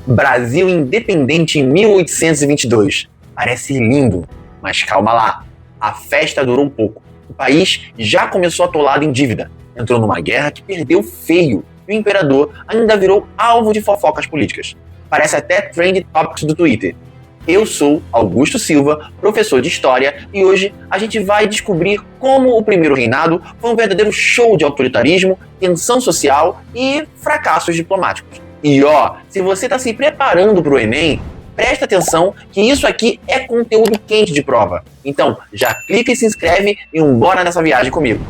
Brasil independente em 1822. Parece lindo, mas calma lá. A festa durou um pouco. O país já começou atolado em dívida. Entrou numa guerra que perdeu feio. E o imperador ainda virou alvo de fofocas políticas. Parece até trend topics do Twitter. Eu sou Augusto Silva, professor de História, e hoje a gente vai descobrir como o primeiro reinado foi um verdadeiro show de autoritarismo, tensão social e fracassos diplomáticos. E se você está se preparando para o Enem, presta atenção que isso aqui é conteúdo quente de prova. Então, já clica e se inscreve e bora nessa viagem comigo.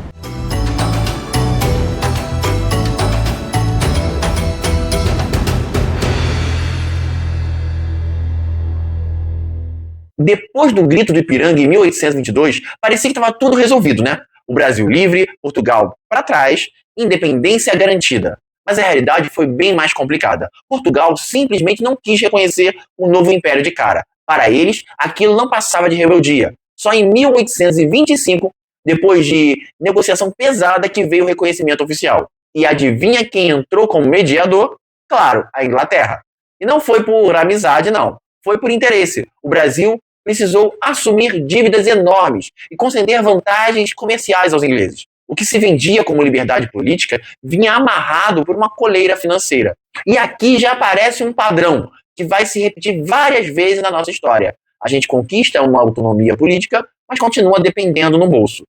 Depois do grito do Ipiranga em 1822, parecia que estava tudo resolvido, né? O Brasil livre, Portugal para trás, independência garantida. Mas a realidade foi bem mais complicada. Portugal simplesmente não quis reconhecer o novo império de cara. Para eles, aquilo não passava de rebeldia. Só em 1825, depois de negociação pesada, que veio o reconhecimento oficial. E adivinha quem entrou como mediador? Claro, a Inglaterra. E não foi por amizade, não. Foi por interesse. O Brasil precisou assumir dívidas enormes e conceder vantagens comerciais aos ingleses. O que se vendia como liberdade política vinha amarrado por uma coleira financeira. E aqui já aparece um padrão que vai se repetir várias vezes na nossa história. A gente conquista uma autonomia política, mas continua dependendo no bolso.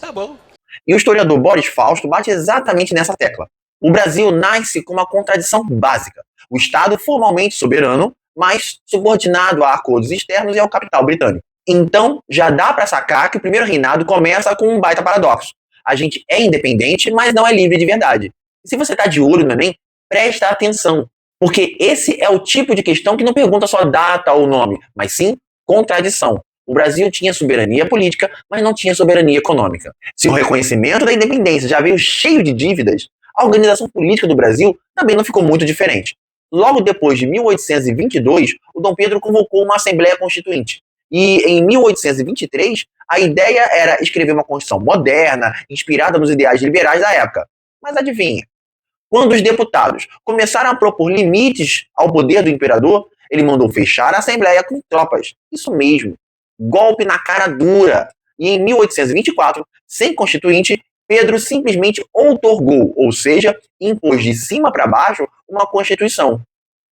Tá bom. E o historiador Boris Fausto bate exatamente nessa tecla. O Brasil nasce com uma contradição básica. O Estado formalmente soberano, mas subordinado a acordos externos e ao capital britânico. Então, já dá para sacar que o primeiro reinado começa com um baita paradoxo. A gente é independente, mas não é livre de verdade. E se você está de olho no Enem, presta atenção. Porque esse é o tipo de questão que não pergunta só data ou nome, mas sim contradição. O Brasil tinha soberania política, mas não tinha soberania econômica. Se o reconhecimento da independência já veio cheio de dívidas, a organização política do Brasil também não ficou muito diferente. Logo depois de 1822, o Dom Pedro convocou uma Assembleia Constituinte. E em 1823, a ideia era escrever uma Constituição moderna, inspirada nos ideais liberais da época. Mas adivinha? Quando os deputados começaram a propor limites ao poder do imperador, ele mandou fechar a Assembleia com tropas. Isso mesmo. Golpe na cara dura. E em 1824, sem constituinte, Pedro simplesmente outorgou, ou seja, impôs de cima para baixo uma Constituição.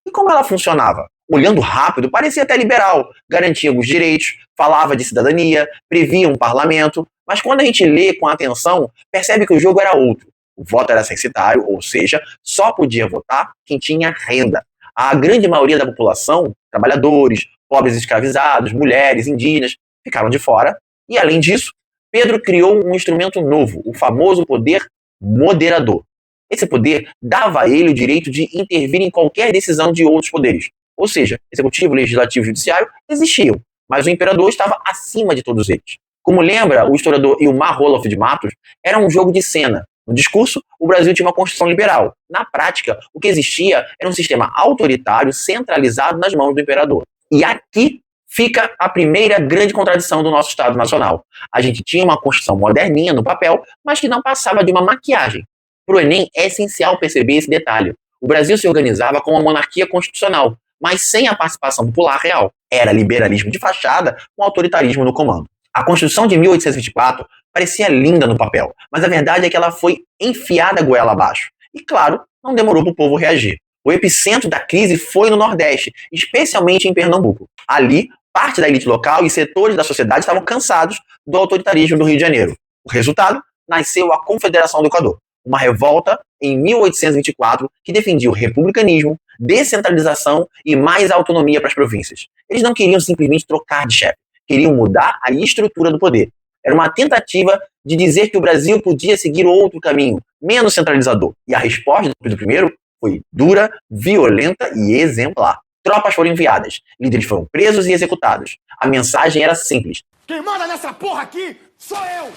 E como ela funcionava? Olhando rápido, parecia até liberal, garantia os direitos, falava de cidadania, previa um parlamento, mas quando a gente lê com atenção, percebe que o jogo era outro. O voto era censitário, ou seja, só podia votar quem tinha renda. A grande maioria da população, trabalhadores, pobres escravizados, mulheres, indígenas, ficaram de fora. E além disso, Pedro criou um instrumento novo, o famoso poder moderador. Esse poder dava a ele o direito de intervir em qualquer decisão de outros poderes. Ou seja, executivo, legislativo e judiciário existiam, mas o imperador estava acima de todos eles. Como lembra o historiador Ilmar Roloff de Matos, era um jogo de cena. No discurso, o Brasil tinha uma constituição liberal. Na prática, o que existia era um sistema autoritário centralizado nas mãos do imperador. E aqui fica a primeira grande contradição do nosso Estado Nacional. A gente tinha uma Constituição moderninha no papel, mas que não passava de uma maquiagem. Para o Enem, é essencial perceber esse detalhe. O Brasil se organizava com uma monarquia constitucional, mas sem a participação popular real. Era liberalismo de fachada com autoritarismo no comando. A Constituição de 1824 parecia linda no papel, mas a verdade é que ela foi enfiada goela abaixo. E claro, não demorou para o povo reagir. O epicentro da crise foi no Nordeste, especialmente em Pernambuco. Ali, parte da elite local e setores da sociedade estavam cansados do autoritarismo do Rio de Janeiro. O resultado? Nasceu a Confederação do Equador, uma revolta em 1824 que defendia o republicanismo, descentralização e mais autonomia para as províncias. Eles não queriam simplesmente trocar de chefe, queriam mudar a estrutura do poder. Era uma tentativa de dizer que o Brasil podia seguir outro caminho, menos centralizador. E a resposta do Pedro I foi dura, violenta e exemplar. Tropas foram enviadas, líderes foram presos e executados. A mensagem era simples. Quem manda nessa porra aqui sou eu!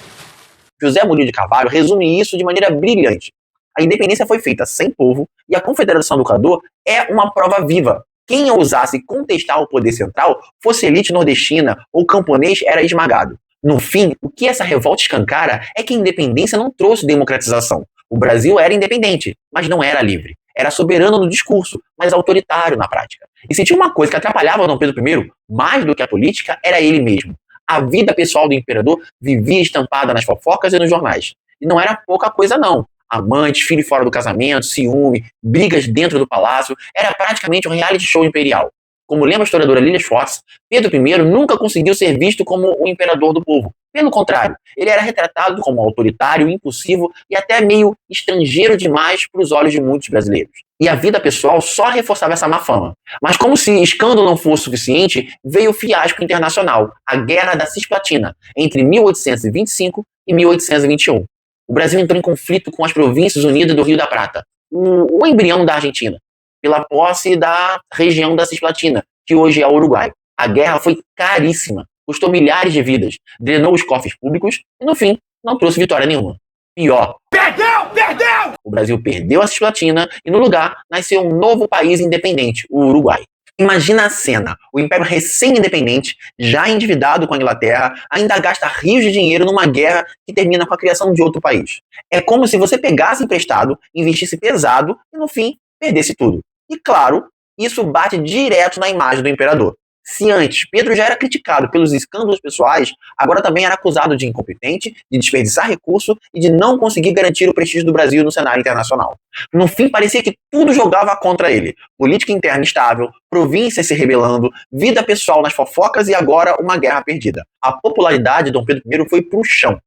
José Murilo de Carvalho resume isso de maneira brilhante. A independência foi feita sem povo e a Confederação do Equador é uma prova viva. Quem ousasse contestar o poder central, fosse elite nordestina ou camponês, era esmagado. No fim, o que essa revolta escancara é que a independência não trouxe democratização. O Brasil era independente, mas não era livre. Era soberano no discurso, mas autoritário na prática. E se tinha uma coisa que atrapalhava Dom Pedro I, mais do que a política, era ele mesmo. A vida pessoal do imperador vivia estampada nas fofocas e nos jornais. E não era pouca coisa, não. Amantes, filho fora do casamento, ciúme, brigas dentro do palácio. Era praticamente um reality show imperial. Como lembra a historiadora Lilia Schwartz, Pedro I nunca conseguiu ser visto como o imperador do povo. Pelo contrário, ele era retratado como autoritário, impulsivo e até meio estrangeiro demais para os olhos de muitos brasileiros. E a vida pessoal só reforçava essa má fama. Mas como se escândalo não fosse suficiente, veio o fiasco internacional, a Guerra da Cisplatina, entre 1825 e 1821. O Brasil entrou em conflito com as Províncias Unidas do Rio da Prata, o embrião da Argentina, pela posse da região da Cisplatina, que hoje é o Uruguai. A guerra foi caríssima, custou milhares de vidas, drenou os cofres públicos e, no fim, não trouxe vitória nenhuma. Pior. Perdeu! Perdeu! O Brasil perdeu a Cisplatina e, no lugar, nasceu um novo país independente, o Uruguai. Imagina a cena, o Império recém-independente, já endividado com a Inglaterra, ainda gasta rios de dinheiro numa guerra que termina com a criação de outro país. É como se você pegasse emprestado, investisse pesado e, no fim, perdesse tudo. E, claro, isso bate direto na imagem do imperador. Se antes Pedro já era criticado pelos escândalos pessoais, agora também era acusado de incompetente, de desperdiçar recurso e de não conseguir garantir o prestígio do Brasil no cenário internacional. No fim, parecia que tudo jogava contra ele. Política interna instável, províncias se rebelando, vida pessoal nas fofocas e agora uma guerra perdida. A popularidade de Dom Pedro I foi pro chão.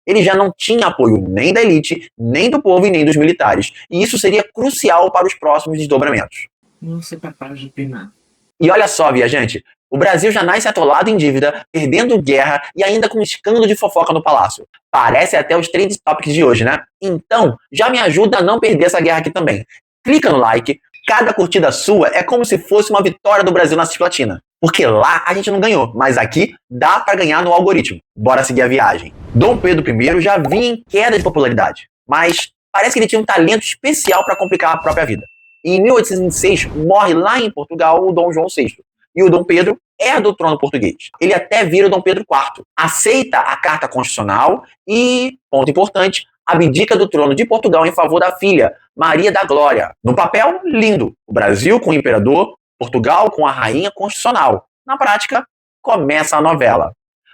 Ele já não tinha apoio nem da elite, nem do povo e nem dos militares. E isso seria crucial para os próximos desdobramentos. Não se prepara de pinar. E olha só, viajante, o Brasil já nasce atolado em dívida, perdendo guerra e ainda com um escândalo de fofoca no palácio. Parece até os trend topics de hoje, né? Então, já me ajuda a não perder essa guerra aqui também. Clica no like, cada curtida sua é como se fosse uma vitória do Brasil na Cisplatina. Porque lá a gente não ganhou, mas aqui dá pra ganhar no algoritmo. Bora seguir a viagem. Dom Pedro I já vinha em queda de popularidade, mas parece que ele tinha um talento especial para complicar a própria vida. Em 1826, morre lá em Portugal o Dom João VI. E o Dom Pedro herda o trono português. Ele até vira o Dom Pedro IV. Aceita a Carta Constitucional e, ponto importante, abdica do trono de Portugal em favor da filha, Maria da Glória. No papel, lindo. O Brasil com o imperador, Portugal com a rainha constitucional. Na prática, começa a novela.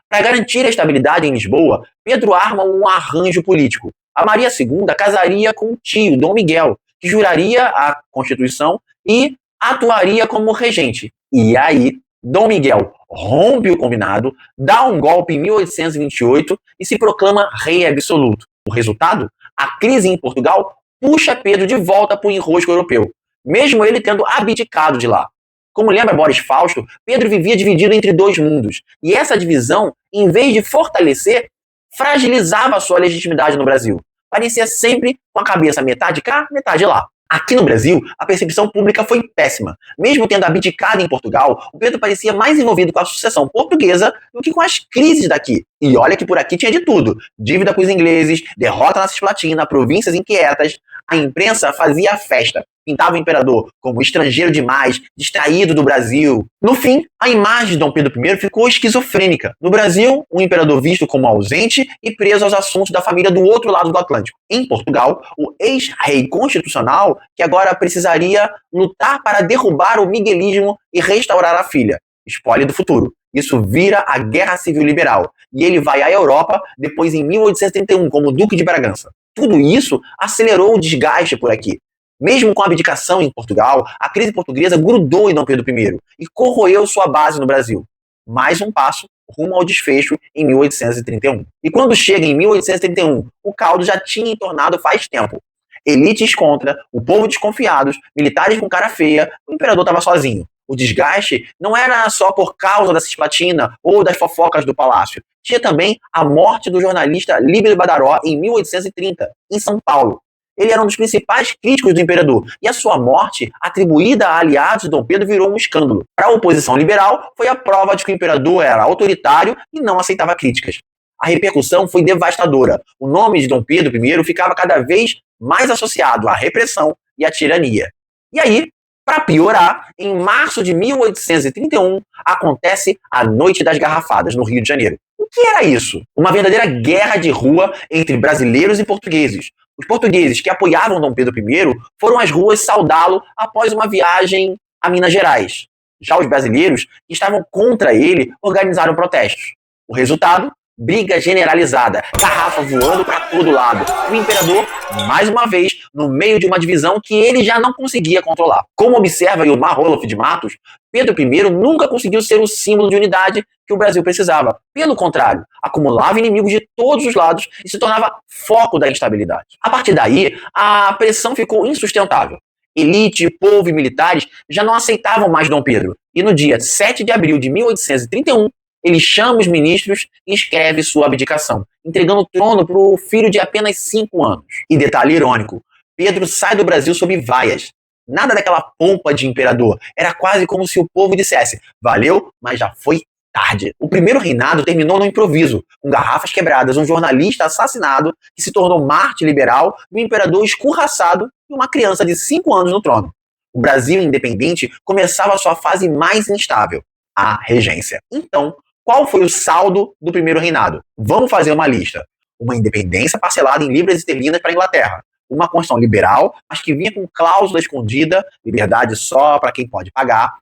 Para garantir a estabilidade em Lisboa, Pedro arma um arranjo político. A Maria II casaria com o tio, Dom Miguel, que juraria a Constituição e atuaria como regente. E aí, Dom Miguel rompe o combinado, dá um golpe em 1828 e se proclama rei absoluto. O resultado? A crise em Portugal puxa Pedro de volta para o enrosco europeu, mesmo ele tendo abdicado de lá. Como lembra Boris Fausto, Pedro vivia dividido entre dois mundos, e essa divisão, em vez de fortalecer, fragilizava a sua legitimidade no Brasil. Parecia sempre com a cabeça metade cá, metade lá. Aqui no Brasil, a percepção pública foi péssima. Mesmo tendo abdicado em Portugal, o Pedro parecia mais envolvido com a sucessão portuguesa do que com as crises daqui. E olha que por aqui tinha de tudo. Dívida com os ingleses, derrota na Cisplatina, províncias inquietas. A imprensa fazia a festa. Pintava o imperador como estrangeiro demais, distraído do Brasil. No fim, a imagem de Dom Pedro I ficou esquizofrênica. No Brasil, um imperador visto como ausente e preso aos assuntos da família do outro lado do Atlântico. Em Portugal, o ex-rei constitucional, que agora precisaria lutar para derrubar o miguelismo e restaurar a filha. Spoiler do futuro. Isso vira a Guerra Civil Liberal. E ele vai à Europa, depois em 1831, como Duque de Bragança. Tudo isso acelerou o desgaste por aqui. Mesmo com a abdicação em Portugal, a crise portuguesa grudou em Dom Pedro I e corroeu sua base no Brasil. Mais um passo rumo ao desfecho em 1831. E quando chega em 1831, o caldo já tinha entornado faz tempo. Elites contra, o povo desconfiados, militares com cara feia, o imperador estava sozinho. O desgaste não era só por causa da Cisplatina ou das fofocas do palácio. Tinha também a morte do jornalista Líbero Badaró em 1830, em São Paulo. Ele era um dos principais críticos do imperador, e a sua morte, atribuída a aliados de Dom Pedro, virou um escândalo. Para a oposição liberal, foi a prova de que o imperador era autoritário e não aceitava críticas. A repercussão foi devastadora. O nome de Dom Pedro I ficava cada vez mais associado à repressão e à tirania. E aí, para piorar, em março de 1831, acontece a Noite das Garrafadas, no Rio de Janeiro. O que era isso? Uma verdadeira guerra de rua entre brasileiros e portugueses. Os portugueses que apoiavam Dom Pedro I foram às ruas saudá-lo após uma viagem a Minas Gerais. Já os brasileiros, que estavam contra ele, organizaram protestos. O resultado? Briga generalizada, garrafa voando para todo lado. O imperador, mais uma vez, no meio de uma divisão que ele já não conseguia controlar. Como observa Ilmar Roloff de Matos, Pedro I nunca conseguiu ser o símbolo de unidade que o Brasil precisava. Pelo contrário, acumulava inimigos de todos os lados e se tornava foco da instabilidade. A partir daí, a pressão ficou insustentável. Elite, povo e militares já não aceitavam mais Dom Pedro. E no dia 7 de abril de 1831, ele chama os ministros e escreve sua abdicação, entregando o trono para o filho de apenas 5 anos. E detalhe irônico, Pedro sai do Brasil sob vaias. Nada daquela pompa de imperador. Era quase como se o povo dissesse: valeu, mas já foi tarde. O primeiro reinado terminou no improviso, com garrafas quebradas, um jornalista assassinado que se tornou mártir liberal, e um imperador escorraçado e uma criança de 5 anos no trono. O Brasil independente começava a sua fase mais instável, a regência. Então, qual foi o saldo do primeiro reinado? Vamos fazer uma lista. Uma independência parcelada em libras esterlinas para a Inglaterra. Uma Constituição liberal, mas que vinha com cláusula escondida, liberdade só para quem pode pagar.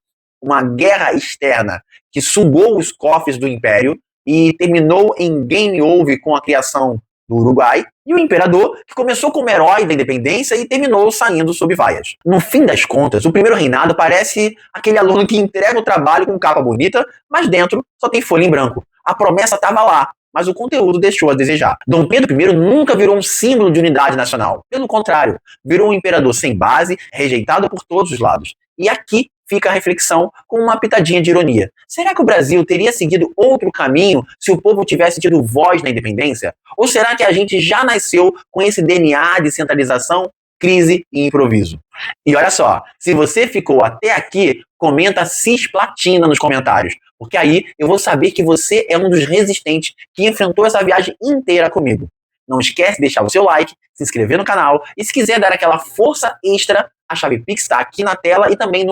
Uma guerra externa que sugou os cofres do Império e terminou em game over com a criação do Uruguai. E o imperador, que começou como herói da independência e terminou saindo sob vaias. No fim das contas, o primeiro reinado parece aquele aluno que entrega o trabalho com capa bonita, mas dentro só tem folha em branco. A promessa estava lá, mas o conteúdo deixou a desejar. Dom Pedro I nunca virou um símbolo de unidade nacional. Pelo contrário, virou um imperador sem base, rejeitado por todos os lados. E aqui fica a reflexão com uma pitadinha de ironia. Será que o Brasil teria seguido outro caminho se o povo tivesse tido voz na independência? Ou será que a gente já nasceu com esse DNA de centralização, crise e improviso? E olha só, se você ficou até aqui, comenta cisplatina nos comentários, porque aí eu vou saber que você é um dos resistentes que enfrentou essa viagem inteira comigo. Não esquece de deixar o seu like, se inscrever no canal e se quiser dar aquela força extra, a chave Pix está aqui na tela e também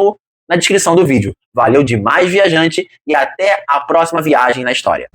na descrição do vídeo. Valeu demais, viajante, e até a próxima viagem na história.